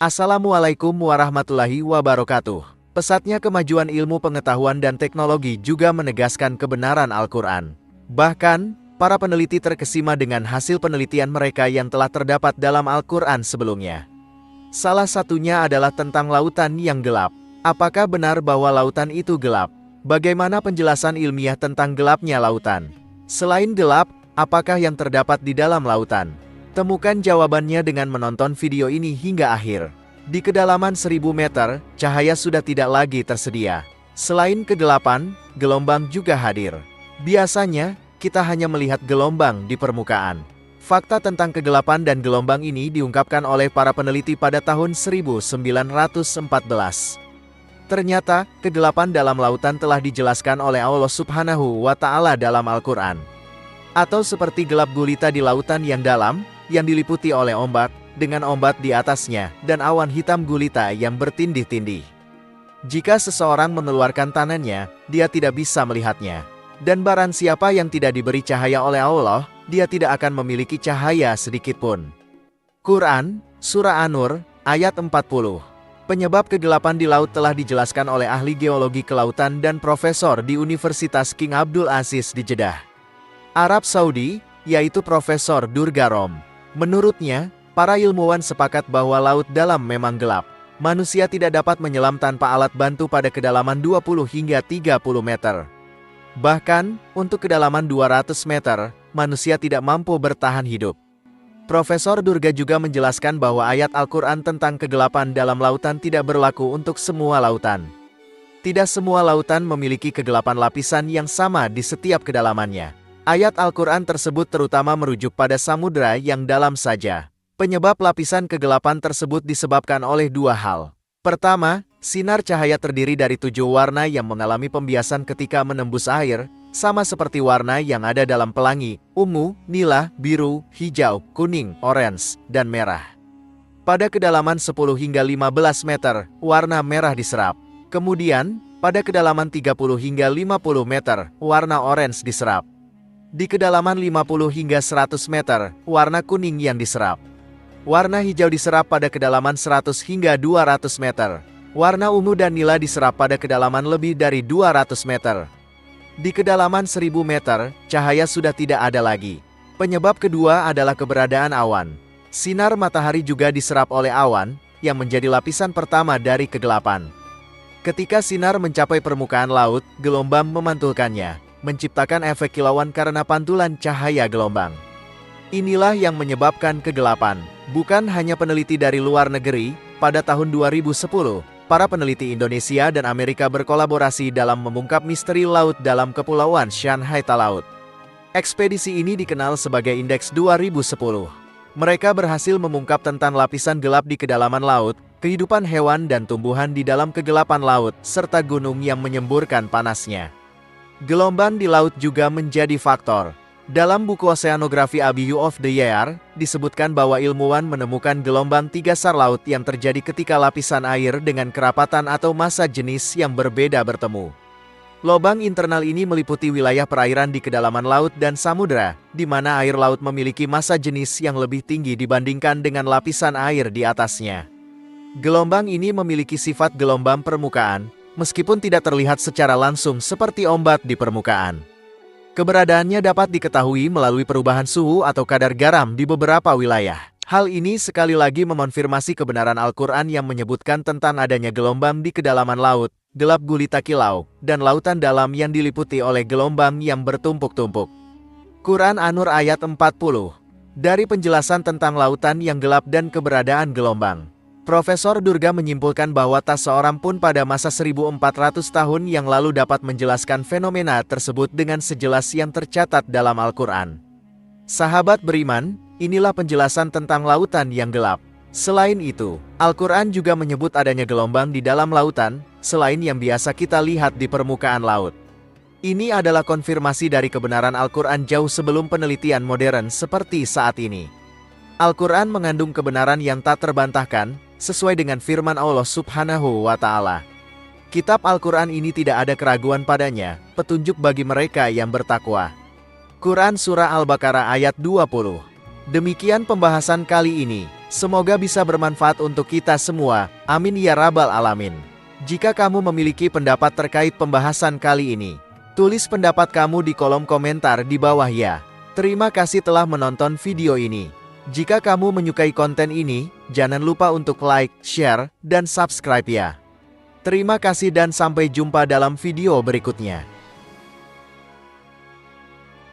Assalamualaikum warahmatullahi wabarakatuh. Pesatnya kemajuan ilmu pengetahuan dan teknologi juga menegaskan kebenaran Al-Quran. Bahkan, para peneliti terkesima dengan hasil penelitian mereka yang telah terdapat dalam Al-Quran sebelumnya. Salah satunya adalah tentang lautan yang gelap. Apakah benar bahwa lautan itu gelap? Bagaimana penjelasan ilmiah tentang gelapnya lautan? Selain gelap, apakah yang terdapat di dalam lautan? Temukan jawabannya dengan menonton video ini hingga akhir. Di kedalaman 1000 meter, cahaya sudah tidak lagi tersedia. Selain kegelapan, gelombang juga hadir. Biasanya, kita hanya melihat gelombang di permukaan. Fakta tentang kegelapan dan gelombang ini diungkapkan oleh para peneliti pada tahun 1914. Ternyata, kegelapan dalam lautan telah dijelaskan oleh Allah Subhanahu wa Ta'ala dalam Al-Quran. Atau seperti gelap gulita di lautan yang dalam, yang diliputi oleh ombak, dengan ombak di atasnya, dan awan hitam gulita yang bertindih-tindih. Jika seseorang mengeluarkan tangannya, dia tidak bisa melihatnya. Dan barang siapa yang tidak diberi cahaya oleh Allah, dia tidak akan memiliki cahaya sedikitpun. Quran, Surah An-Nur, ayat 40. Penyebab kegelapan di laut telah dijelaskan oleh ahli geologi kelautan dan profesor di Universitas King Abdul Aziz di Jeddah, Arab Saudi, yaitu Profesor Durga-Rom. Menurutnya, para ilmuwan sepakat bahwa laut dalam memang gelap. Manusia tidak dapat menyelam tanpa alat bantu pada kedalaman 20 hingga 30 meter. Bahkan, untuk kedalaman 200 meter, manusia tidak mampu bertahan hidup. Profesor Durga juga menjelaskan bahwa ayat Al-Quran tentang kegelapan dalam lautan tidak berlaku untuk semua lautan. Tidak semua lautan memiliki kegelapan lapisan yang sama di setiap kedalamannya. Ayat Al-Quran tersebut terutama merujuk pada samudera yang dalam saja. Penyebab lapisan kegelapan tersebut disebabkan oleh dua hal. Pertama, sinar cahaya terdiri dari 7 warna yang mengalami pembiasan ketika menembus air, sama seperti warna yang ada dalam pelangi, ungu, nila, biru, hijau, kuning, orange, dan merah. Pada kedalaman 10 hingga 15 meter, warna merah diserap. Kemudian, pada kedalaman 30 hingga 50 meter, warna orange diserap. Di kedalaman 50 hingga 100 meter, warna kuning yang diserap. Warna hijau diserap pada kedalaman 100 hingga 200 meter. Warna ungu dan nila diserap pada kedalaman lebih dari 200 meter. Di kedalaman 1000 meter, cahaya sudah tidak ada lagi. Penyebab kedua adalah keberadaan awan. Sinar matahari juga diserap oleh awan, yang menjadi lapisan pertama dari kegelapan. Ketika sinar mencapai permukaan laut, gelombang memantulkannya, menciptakan efek kilauan karena pantulan cahaya gelombang. Inilah yang menyebabkan kegelapan. Bukan hanya peneliti dari luar negeri, pada tahun 2010, para peneliti Indonesia dan Amerika berkolaborasi dalam mengungkap misteri laut dalam Kepulauan Shanghai Talaut. Ekspedisi ini dikenal sebagai Indeks 2010. Mereka berhasil mengungkap tentang lapisan gelap di kedalaman laut, kehidupan hewan dan tumbuhan di dalam kegelapan laut, serta gunung yang menyemburkan panasnya. Gelombang di laut juga menjadi faktor. Dalam buku Oceanography A View of the Year, disebutkan bahwa ilmuwan menemukan gelombang 3 SAR laut yang terjadi ketika lapisan air dengan kerapatan atau massa jenis yang berbeda bertemu. Lobang internal ini meliputi wilayah perairan di kedalaman laut dan samudera, di mana air laut memiliki massa jenis yang lebih tinggi dibandingkan dengan lapisan air di atasnya. Gelombang ini memiliki sifat gelombang permukaan, meskipun tidak terlihat secara langsung seperti ombak di permukaan. Keberadaannya dapat diketahui melalui perubahan suhu atau kadar garam di beberapa wilayah. Hal ini sekali lagi memonfirmasi kebenaran Al-Quran yang menyebutkan tentang adanya gelombang di kedalaman laut, gelap gulita kilau, dan lautan dalam yang diliputi oleh gelombang yang bertumpuk-tumpuk. Quran An-Nur ayat 40. Dari penjelasan tentang lautan yang gelap dan keberadaan gelombang, Profesor Durga menyimpulkan bahwa tak seorang pun pada masa 1400 tahun yang lalu dapat menjelaskan fenomena tersebut dengan sejelas yang tercatat dalam Al-Quran. Sahabat beriman, inilah penjelasan tentang lautan yang gelap. Selain itu, Al-Quran juga menyebut adanya gelombang di dalam lautan, selain yang biasa kita lihat di permukaan laut. Ini adalah konfirmasi dari kebenaran Al-Quran jauh sebelum penelitian modern seperti saat ini. Al-Quran mengandung kebenaran yang tak terbantahkan, sesuai dengan firman Allah Subhanahu wa Ta'ala. Kitab Al-Quran ini tidak ada keraguan padanya, petunjuk bagi mereka yang bertakwa. Quran Surah Al-Baqarah ayat 20. Demikian pembahasan kali ini. Semoga bisa bermanfaat untuk kita semua. Amin ya rabbal alamin. Jika kamu memiliki pendapat terkait pembahasan kali ini, tulis pendapat kamu di kolom komentar di bawah ya. Terima kasih telah menonton video ini. Jika kamu menyukai konten ini, jangan lupa untuk like, share, dan subscribe ya. Terima kasih dan sampai jumpa dalam video berikutnya.